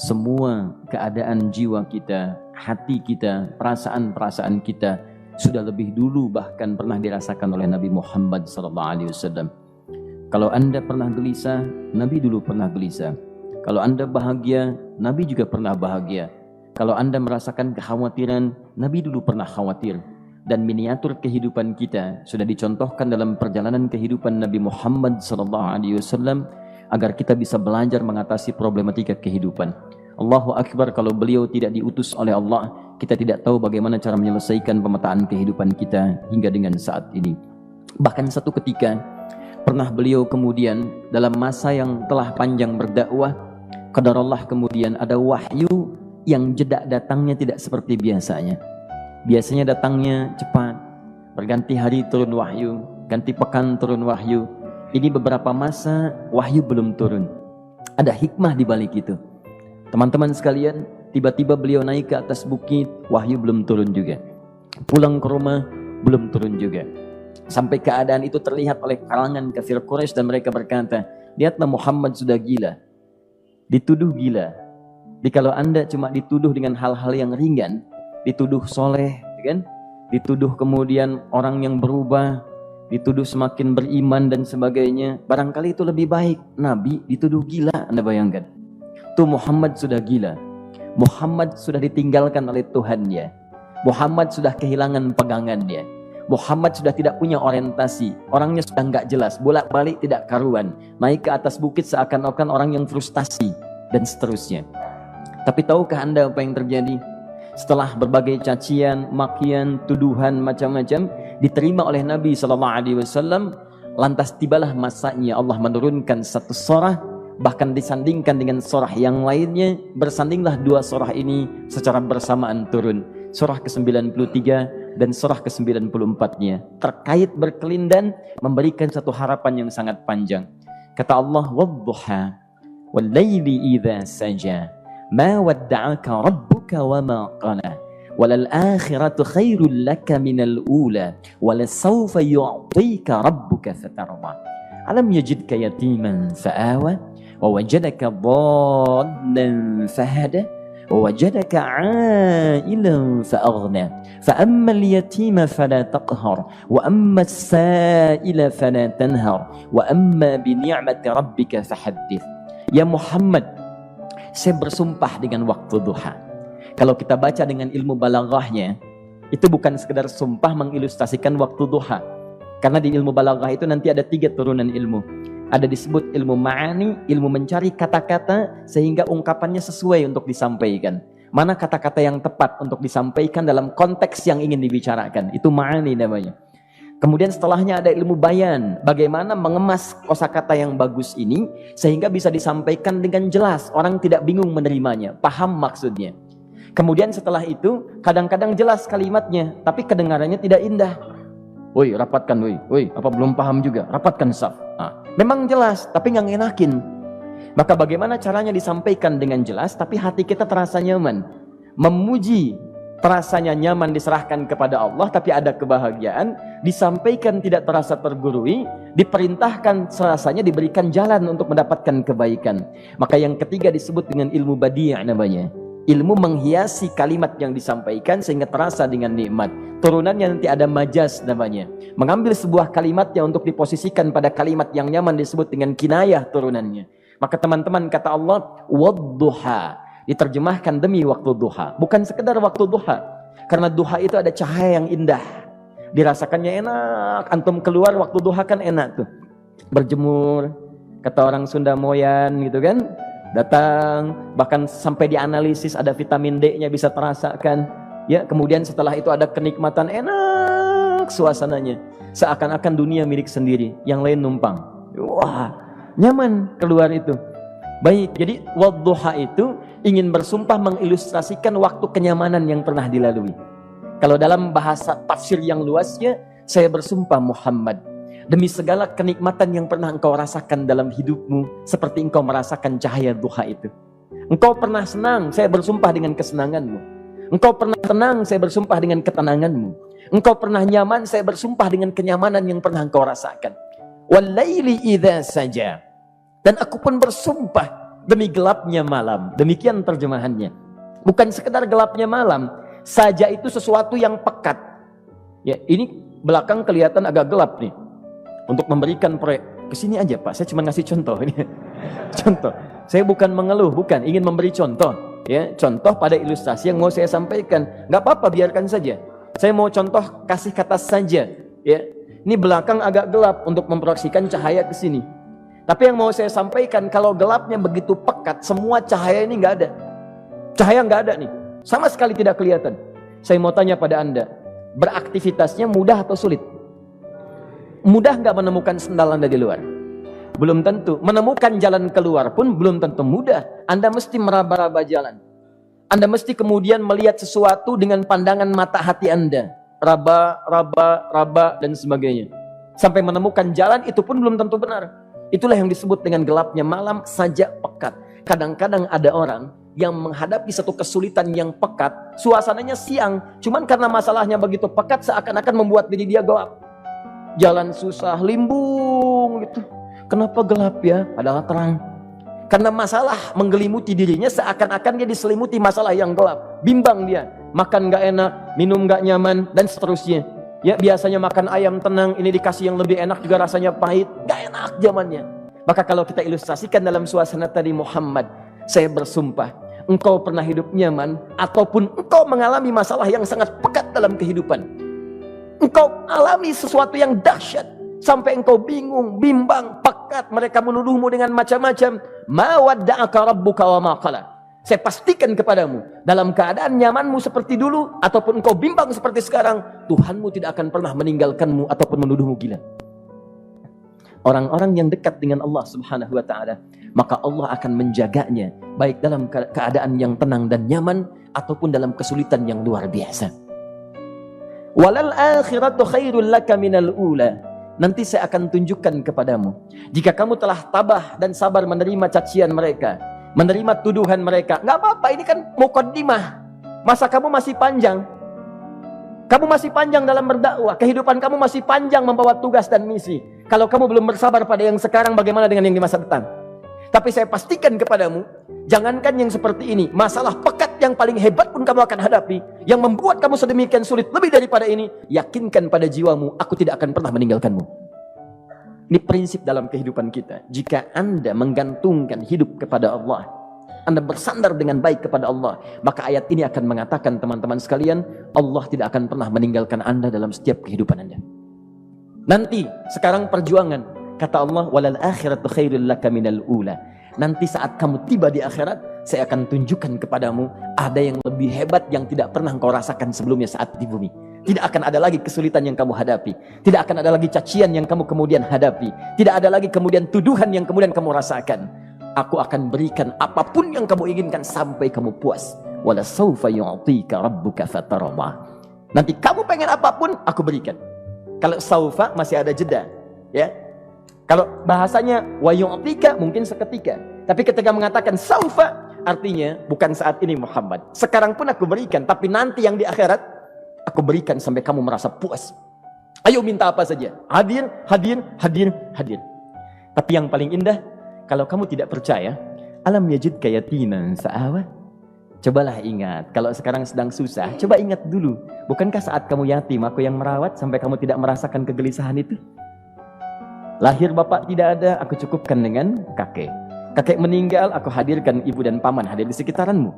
semua keadaan jiwa kita, hati kita, perasaan-perasaan kita sudah lebih dulu bahkan pernah dirasakan oleh Nabi Muhammad SAW. Kalau Anda pernah gelisah, Nabi dulu pernah gelisah. Kalau Anda bahagia, Nabi juga pernah bahagia. Kalau Anda merasakan kekhawatiran, Nabi dulu pernah khawatir. Dan miniatur kehidupan kita sudah dicontohkan dalam perjalanan kehidupan Nabi Muhammad SAW agar kita bisa belajar mengatasi problematika kehidupan. Allahu Akbar, kalau beliau tidak diutus oleh Allah, kita tidak tahu bagaimana cara menyelesaikan pemetaan kehidupan kita hingga dengan saat ini. Bahkan satu ketika pernah beliau kemudian dalam masa yang telah panjang berdakwah, qadarullah kemudian ada wahyu yang jeda datangnya tidak seperti biasanya. Biasanya datangnya cepat, berganti hari turun wahyu, ganti pekan turun wahyu. Ini beberapa masa wahyu belum turun. Ada hikmah di balik itu. Teman-teman sekalian, tiba-tiba beliau naik ke atas bukit, wahyu belum turun juga. Pulang ke rumah, belum turun juga. Sampai keadaan itu terlihat oleh kalangan kafir Quraisy dan mereka berkata, lihatlah Muhammad sudah gila. Dituduh gila. Jadi kalau Anda cuma dituduh dengan hal-hal yang ringan, dituduh soleh, kan? Dituduh kemudian orang yang berubah, dituduh semakin beriman dan sebagainya, barangkali itu lebih baik. Nabi dituduh gila, Anda bayangkan. Tuh Muhammad sudah gila. Muhammad sudah ditinggalkan oleh Tuhannya. Muhammad sudah kehilangan pegangannya. Muhammad sudah tidak punya orientasi. Orangnya sudah nggak jelas, bolak-balik tidak karuan. Naik ke atas bukit seakan-akan orang yang frustasi dan seterusnya. Tapi tahukah Anda apa yang terjadi? Setelah berbagai cacian, makian, tuduhan macam-macam diterima oleh Nabi SAW, lantas tibalah masanya Allah menurunkan satu surah, bahkan disandingkan dengan surah yang lainnya. Bersandinglah dua surah ini secara bersamaan turun, surah ke-93 dan surah ke-94-nya, terkait berkelindan memberikan satu harapan yang sangat panjang. Kata Allah, wadduha wal laili idza saja ma wadda'aka rabbuka wa ma qala walal akhiratu khairul laka minal ula walasawfa yu'tika rabbuka fatarda alam yajidka yatiman fa'awa wa wajadaka dhallan fahada wa wajadaka 'ailan fa'aghna fa ammal yatima fala taqhar wa ammas sa'ila fala tanhar wa amma bi ni'mati rabbika fahaddits. Ya Muhammad, saya bersumpah dengan waktu duha. Kalau kita baca dengan ilmu balaghahnya, itu bukan sekedar sumpah mengilustrasikan waktu duha. Karena di ilmu balaghah itu nanti ada 3 turunan ilmu. Ada disebut ilmu ma'ani, ilmu mencari kata-kata sehingga ungkapannya sesuai untuk disampaikan. Mana kata-kata yang tepat untuk disampaikan dalam konteks yang ingin dibicarakan. Itu ma'ani namanya. Kemudian setelahnya ada ilmu bayan, bagaimana mengemas kosakata yang bagus ini sehingga bisa disampaikan dengan jelas, orang tidak bingung menerimanya, paham maksudnya. Kemudian setelah itu kadang-kadang jelas kalimatnya, tapi kedengarannya tidak indah. Woi, rapatkan, woi, apa belum paham juga? Rapatkan saf. Memang jelas, tapi nggak ngenakin. Maka bagaimana caranya disampaikan dengan jelas, tapi hati kita terasa nyaman, memuji. Terasanya nyaman diserahkan kepada Allah, tapi ada kebahagiaan, disampaikan tidak terasa tergurui, diperintahkan serasanya diberikan jalan untuk mendapatkan kebaikan. Maka yang ketiga disebut dengan ilmu badi' namanya. Ilmu menghiasi kalimat yang disampaikan sehingga terasa dengan nikmat. Turunannya nanti ada majaz namanya. Mengambil sebuah kalimatnya untuk diposisikan pada kalimat yang nyaman disebut dengan kinayah turunannya. Maka teman-teman kata Allah, wadduha. Diterjemahkan demi waktu duha, bukan sekedar waktu duha, karena duha itu ada cahaya yang indah, dirasakannya enak. Antum keluar waktu duha kan enak tuh, berjemur, kata orang Sunda moyan gitu kan, datang, bahkan sampai dianalisis ada vitamin D-nya bisa terasakan, ya. Kemudian setelah itu ada kenikmatan, enak suasananya, seakan-akan dunia milik sendiri, yang lain numpang. Wah, nyaman keluar itu. Baik, jadi wadduha itu ingin bersumpah mengilustrasikan waktu kenyamanan yang pernah dilalui. Kalau dalam bahasa tafsir yang luasnya, saya bersumpah Muhammad, demi segala kenikmatan yang pernah engkau rasakan dalam hidupmu, seperti engkau merasakan cahaya duha itu. Engkau pernah senang, saya bersumpah dengan kesenanganmu. Engkau pernah tenang, saya bersumpah dengan ketenanganmu. Engkau pernah nyaman, saya bersumpah dengan kenyamanan yang pernah engkau rasakan. Wal laili idza saja. Dan aku pun bersumpah demi gelapnya malam. Demikian terjemahannya. Bukan sekedar gelapnya malam, saja itu sesuatu yang pekat. Ya, ini belakang kelihatan agak gelap nih. Untuk memberikan proyek, kesini aja Pak, saya cuma ngasih contoh ini. Contoh, saya bukan mengeluh, bukan, ingin memberi contoh. Ya, contoh pada ilustrasi yang mau saya sampaikan. Nggak apa-apa, biarkan saja. Saya mau contoh kasih kata saja. Ya, ini belakang agak gelap untuk memproyeksikan cahaya ke sini. Tapi yang mau saya sampaikan, kalau gelapnya begitu pekat, semua cahaya ini nggak ada. Cahaya nggak ada nih, sama sekali tidak kelihatan. Saya mau tanya pada Anda, beraktivitasnya mudah atau sulit? Mudah nggak menemukan sendal Anda di luar? Belum tentu. Menemukan jalan keluar pun belum tentu mudah. Anda mesti meraba-raba jalan. Anda mesti kemudian melihat sesuatu dengan pandangan mata hati Anda. Raba, dan sebagainya. Sampai menemukan jalan itu pun belum tentu benar. Itulah yang disebut dengan gelapnya malam saja pekat. Kadang-kadang ada orang yang menghadapi satu kesulitan yang pekat, suasananya siang, cuman karena masalahnya begitu pekat seakan-akan membuat diri dia gelap. Jalan susah, limbung gitu. Kenapa gelap ya? Padahal terang. Karena masalah menggelimuti dirinya seakan-akan dia diselimuti masalah yang gelap. Bimbang dia, makan gak enak, minum gak nyaman, dan seterusnya. Ya, biasanya makan ayam tenang, ini dikasih yang lebih enak juga rasanya pahit, gak enak zamannya. Maka kalau kita ilustrasikan dalam suasana tadi Muhammad, saya bersumpah, engkau pernah hidup nyaman, ataupun engkau mengalami masalah yang sangat pekat dalam kehidupan. Engkau alami sesuatu yang dahsyat, sampai engkau bingung, bimbang, pekat, mereka menuduhmu dengan macam-macam. Ma wadda'aka rabbuka wa ma qala. Saya pastikan kepadamu, dalam keadaan nyamanmu seperti dulu, ataupun engkau bimbang seperti sekarang, Tuhanmu tidak akan pernah meninggalkanmu ataupun menuduhmu gila. Orang-orang yang dekat dengan Allah Subhanahu wa ta'ala, maka Allah akan menjaganya, baik dalam keadaan yang tenang dan nyaman, ataupun dalam kesulitan yang luar biasa. Walal akhiratu khairul laka minal ula. Nanti saya akan tunjukkan kepadamu, jika kamu telah tabah dan sabar menerima cacian mereka, menerima tuduhan mereka, nggak apa-apa, ini kan muqaddimah. Masa kamu masih panjang. Kamu masih panjang dalam berdakwah, kehidupan kamu masih panjang membawa tugas dan misi. Kalau kamu belum bersabar pada yang sekarang, bagaimana dengan yang di masa depan? Tapi saya pastikan kepadamu, jangankan yang seperti ini, masalah pekat yang paling hebat pun kamu akan hadapi, yang membuat kamu sedemikian sulit lebih daripada ini, yakinkan pada jiwamu, aku tidak akan pernah meninggalkanmu. Ini prinsip dalam kehidupan kita. Jika Anda menggantungkan hidup kepada Allah, Anda bersandar dengan baik kepada Allah, maka ayat ini akan mengatakan, teman-teman sekalian, Allah tidak akan pernah meninggalkan Anda dalam setiap kehidupan Anda. Nanti, sekarang perjuangan, kata Allah, walal akhiratu khairul laka minal ula. Nanti saat kamu tiba di akhirat, saya akan tunjukkan kepadamu ada yang lebih hebat yang tidak pernah engkau rasakan sebelumnya saat di bumi. Tidak akan ada lagi kesulitan yang kamu hadapi. Tidak akan ada lagi cacian yang kamu kemudian hadapi. Tidak ada lagi kemudian tuduhan yang kemudian kamu rasakan. Aku akan berikan apapun yang kamu inginkan sampai kamu puas. Wala sawfa yu'tika rabbuka fatarda. Nanti kamu pengen apapun, aku berikan. Kalau saufa masih ada jeda, ya. Kalau bahasanya wa yu'tika mungkin seketika. Tapi ketika mengatakan saufa, artinya bukan saat ini Muhammad. Sekarang pun aku berikan, tapi nanti yang di akhirat aku berikan sampai kamu merasa puas. Ayo minta apa saja. Hadir, hadir, hadir, hadir. Tapi yang paling indah, kalau kamu tidak percaya, alam yajidka yatiman fa'awa. Cobalah ingat, kalau sekarang sedang susah, coba ingat dulu. Bukankah saat kamu yatim, aku yang merawat sampai kamu tidak merasakan kegelisahan itu? Lahir bapak tidak ada, aku cukupkan dengan kakek. Kakek meninggal, aku hadirkan ibu dan paman hadir di sekitaranmu.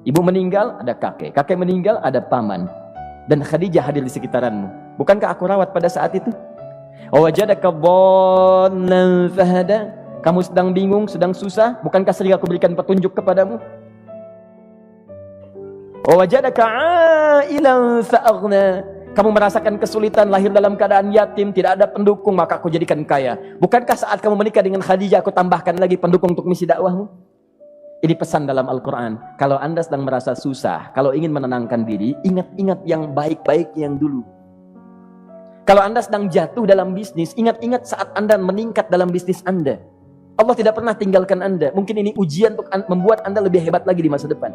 Ibu meninggal, ada kakek. Kakek meninggal, ada paman. Dan Khadijah hadir di sekitaranmu. Bukankah aku rawat pada saat itu? Wajadaka dhallan fahada. Kamu sedang bingung, sedang susah, bukankah sering aku berikan petunjuk kepadamu? Wajadaka ailan fa'aghna. Kamu merasakan kesulitan, lahir dalam keadaan yatim, tidak ada pendukung, maka aku jadikan kaya. Bukankah saat kamu menikah dengan Khadijah, aku tambahkan lagi pendukung untuk misi dakwahmu? Ini pesan dalam Al-Quran. Kalau Anda sedang merasa susah, kalau ingin menenangkan diri, ingat-ingat yang baik-baik yang dulu. Kalau Anda sedang jatuh dalam bisnis, ingat-ingat saat Anda meningkat dalam bisnis Anda. Allah tidak pernah tinggalkan Anda. Mungkin ini ujian untuk membuat Anda lebih hebat lagi di masa depan.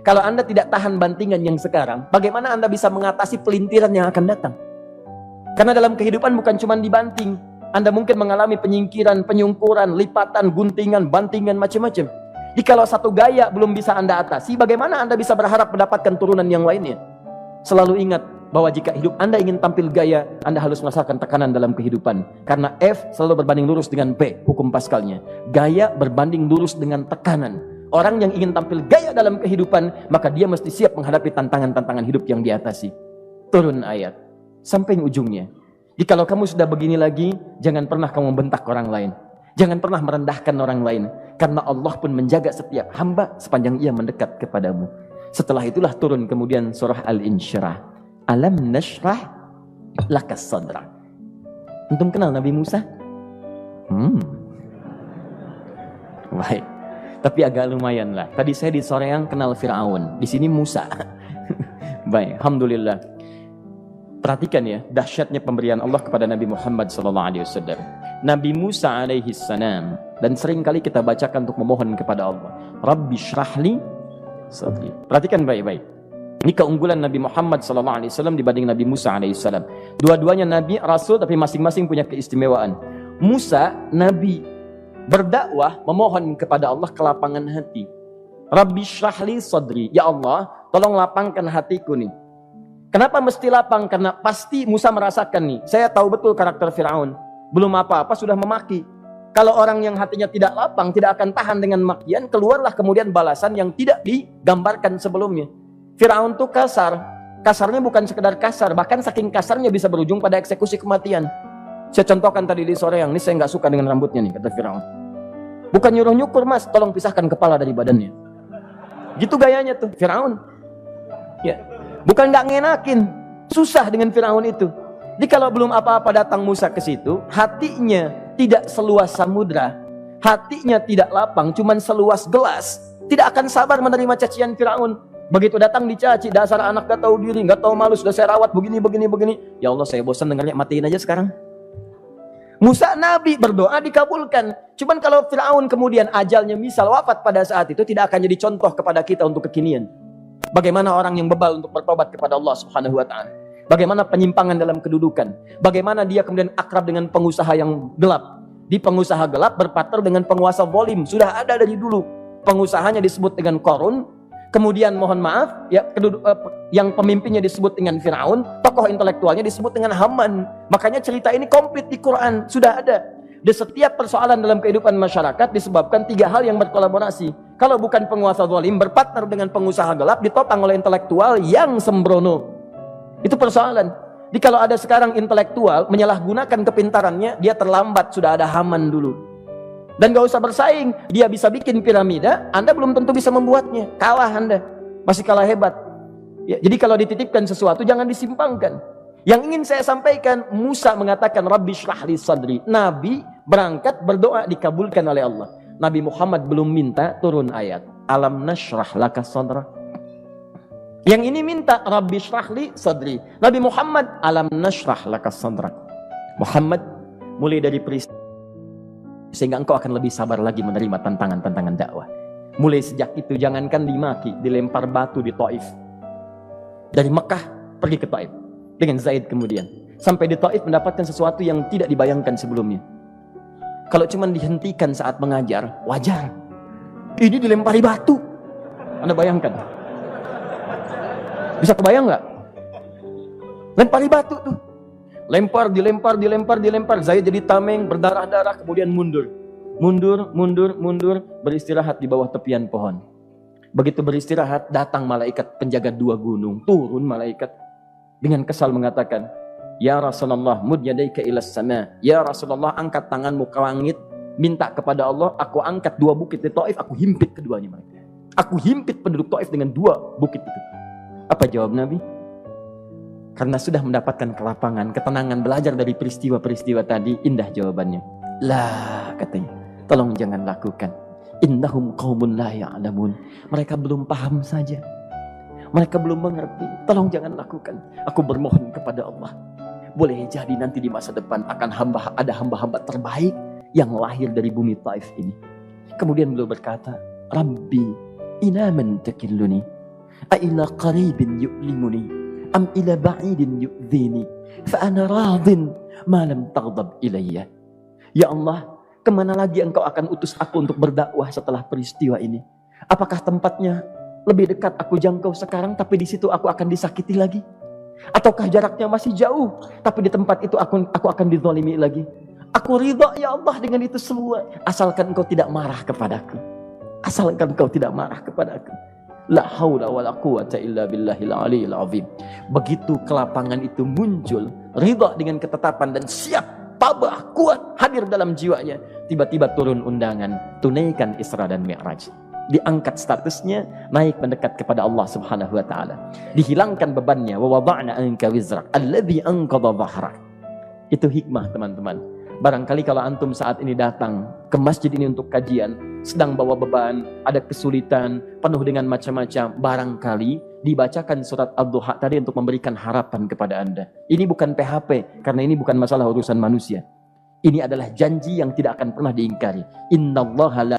Kalau Anda tidak tahan bantingan yang sekarang, bagaimana Anda bisa mengatasi pelintiran yang akan datang? Karena dalam kehidupan bukan cuma dibanting. Anda mungkin mengalami penyingkiran, penyungkuran, lipatan, guntingan, bantingan, macam-macam. Jikalau satu gaya belum bisa Anda atasi, bagaimana Anda bisa berharap mendapatkan turunan yang lainnya? Selalu ingat bahwa jika hidup Anda ingin tampil gaya, Anda harus merasakan tekanan dalam kehidupan. Karena F selalu berbanding lurus dengan P, hukum Pascalnya. Gaya berbanding lurus dengan tekanan. Orang yang ingin tampil gaya dalam kehidupan, maka dia mesti siap menghadapi tantangan-tantangan hidup yang diatasi. Turun ayat sampai ujungnya. Jikalau kamu sudah begini lagi, jangan pernah kamu membentak orang lain. Jangan pernah merendahkan orang lain. Karena Allah pun menjaga setiap hamba sepanjang ia mendekat kepadamu. Setelah itulah turun kemudian surah Al-Insyirah. Alam nashrah lakas sadra. Antum kenal Nabi Musa? Baik. Tapi agak lumayan lah. Tadi saya di Soreang kenal Fir'aun. Di sini Musa. Baik, alhamdulillah. Perhatikan ya, dahsyatnya pemberian Allah kepada Nabi Muhammad SAW. Nabi Musa alaihi salam, dan sering kali kita bacakan untuk memohon kepada Allah. Rabbi syrahli sadri. Perhatikan baik-baik. Ini keunggulan Nabi Muhammad SAW dibanding Nabi Musa alaihissalam. Dua-duanya Nabi, Rasul, tapi masing-masing punya keistimewaan. Musa, Nabi, berdakwah, memohon kepada Allah kelapangan hati. Rabbi syrahli sadri. Ya Allah, tolong lapangkan hatiku nih. Kenapa mesti lapang? Karena pasti Musa merasakan nih. Saya tahu betul karakter Fir'aun. Belum apa-apa sudah memaki. Kalau orang yang hatinya tidak lapang, tidak akan tahan dengan makian, keluarlah kemudian balasan yang tidak digambarkan sebelumnya. Fir'aun tuh kasar. Kasarnya bukan sekedar kasar, bahkan saking kasarnya bisa berujung pada eksekusi kematian. Saya contohkan tadi di sore yang ini, saya nggak suka dengan rambutnya nih, kata Fir'aun. Bukan nyuruh nyukur mas, tolong pisahkan kepala dari badannya. Gitu gayanya tuh, Fir'aun. Ya, bukan nggak ngenakin, susah dengan Fir'aun itu. Jadi kalau belum apa-apa datang Musa ke situ, hatinya tidak seluas samudra, hatinya tidak lapang, cuman seluas gelas, tidak akan sabar menerima cacian Fir'aun. Begitu datang dicaci, dasar anak gak tahu diri, gak tahu malu, sudah saya rawat begini. Ya Allah, saya bosan dengarnya, matiin aja sekarang. Musa Nabi berdoa dikabulkan. Cuman kalau Fir'aun kemudian ajalnya misal wafat pada saat itu, tidak akan jadi contoh kepada kita untuk kekinian. Bagaimana orang yang bebal untuk bertobat kepada Allah Subhanahu wa ta'ala. Bagaimana penyimpangan dalam kedudukan. Bagaimana dia kemudian akrab dengan pengusaha yang gelap. Di pengusaha gelap berpartner dengan penguasa zalim. Sudah ada dari dulu. Pengusahanya disebut dengan Qarun. Kemudian mohon maaf, ya, yang pemimpinnya disebut dengan Fir'aun. Tokoh intelektualnya disebut dengan Haman. Makanya cerita ini komplit di Quran. Sudah ada. Di setiap persoalan dalam kehidupan masyarakat disebabkan tiga hal yang berkolaborasi. Kalau bukan penguasa zalim, berpartner dengan pengusaha gelap, ditopang oleh intelektual yang sembrono. Itu persoalan. Jadi kalau ada sekarang intelektual menyalahgunakan kepintarannya, dia terlambat, sudah ada Haman dulu. Dan gak usah bersaing, dia bisa bikin piramida, Anda belum tentu bisa membuatnya. Kalah Anda, masih kalah hebat. Ya, jadi kalau dititipkan sesuatu jangan disimpangkan. Yang ingin saya sampaikan, Musa mengatakan Rabbi syrahli sadri. Nabi berangkat berdoa dikabulkan oleh Allah. Nabi Muhammad belum minta turun ayat. Alam nashrah laka sadra. Yang ini minta Rabbi syrahli sadri. Nabi Muhammad alam nashrah laka sadra. Muhammad mulai dari peristiwa sehingga engkau akan lebih sabar lagi menerima tantangan-tantangan dakwah. Mulai sejak itu jangankan dimaki, dilempar batu di Taif. Dari Mekah pergi ke Taif dengan Zaid kemudian. Sampai di Taif mendapatkan sesuatu yang tidak dibayangkan sebelumnya. Kalau cuma dihentikan saat mengajar, wajar. Ini dilempari batu. Anda bayangkan? Bisa kebayang nggak? Lempari batu tuh. Lempar, dilempar. Zaid jadi tameng, berdarah-darah, kemudian mundur. Mundur, beristirahat di bawah tepian pohon. Begitu beristirahat, datang malaikat penjaga dua gunung. Turun malaikat dengan kesal mengatakan, Ya Rasulullah, mud yadaika ilas sama. Ya Rasulullah, angkat tanganmu ke langit, minta kepada Allah, aku angkat dua bukit di Taif, aku himpit keduanya mereka. Aku himpit penduduk Taif dengan dua bukit itu. Apa jawab Nabi? Karena sudah mendapatkan kelapangan, ketenangan, belajar dari peristiwa-peristiwa tadi, indah jawabannya. Lah, katanya, tolong jangan lakukan. Innahum qaumun la ya'lamun. Mereka belum paham saja. Mereka belum mengerti. Tolong jangan lakukan. Aku bermohon kepada Allah. Boleh jadi nanti di masa depan akan ada hamba-hamba terbaik yang lahir dari bumi Taif ini. Kemudian beliau berkata, Rabbi, ila man takilluni, a ila qaribin yu'limuni, am ila ba'idin yu'dhini, fa ana radin ma lam taghdab ilayya. Ya Allah, kemana lagi engkau akan utus aku untuk berdakwah setelah peristiwa ini? Apakah tempatnya lebih dekat aku jangkau sekarang, tapi di situ aku akan disakiti lagi? Ataukah jaraknya masih jauh, tapi di tempat itu aku akan dizalimi lagi? Aku ridha ya Allah dengan itu semua, asalkan engkau tidak marah kepadaku. Asalkan engkau tidak marah kepadaku. La haula wala quwata illa billahil aliyil azim. Begitu kelapangan itu muncul, ridha dengan ketetapan dan siap, tabah, kuat, hadir dalam jiwanya. Tiba-tiba turun undangan, tunaikan Isra dan Mi'raj. Diangkat statusnya, naik mendekat kepada Allah Subhanahu wa taala. Dihilangkan bebannya, wa wada'na anka wizrak alladzi anqadha dhahrak. Itu hikmah, teman-teman. Barangkali kalau antum saat ini datang ke masjid ini untuk kajian, sedang bawa beban, ada kesulitan, penuh dengan macam-macam, barangkali dibacakan surat Ad-Duha tadi untuk memberikan harapan kepada Anda. Ini bukan PHP, karena ini bukan masalah urusan manusia. Ini adalah janji yang tidak akan pernah diingkari. Innallaha la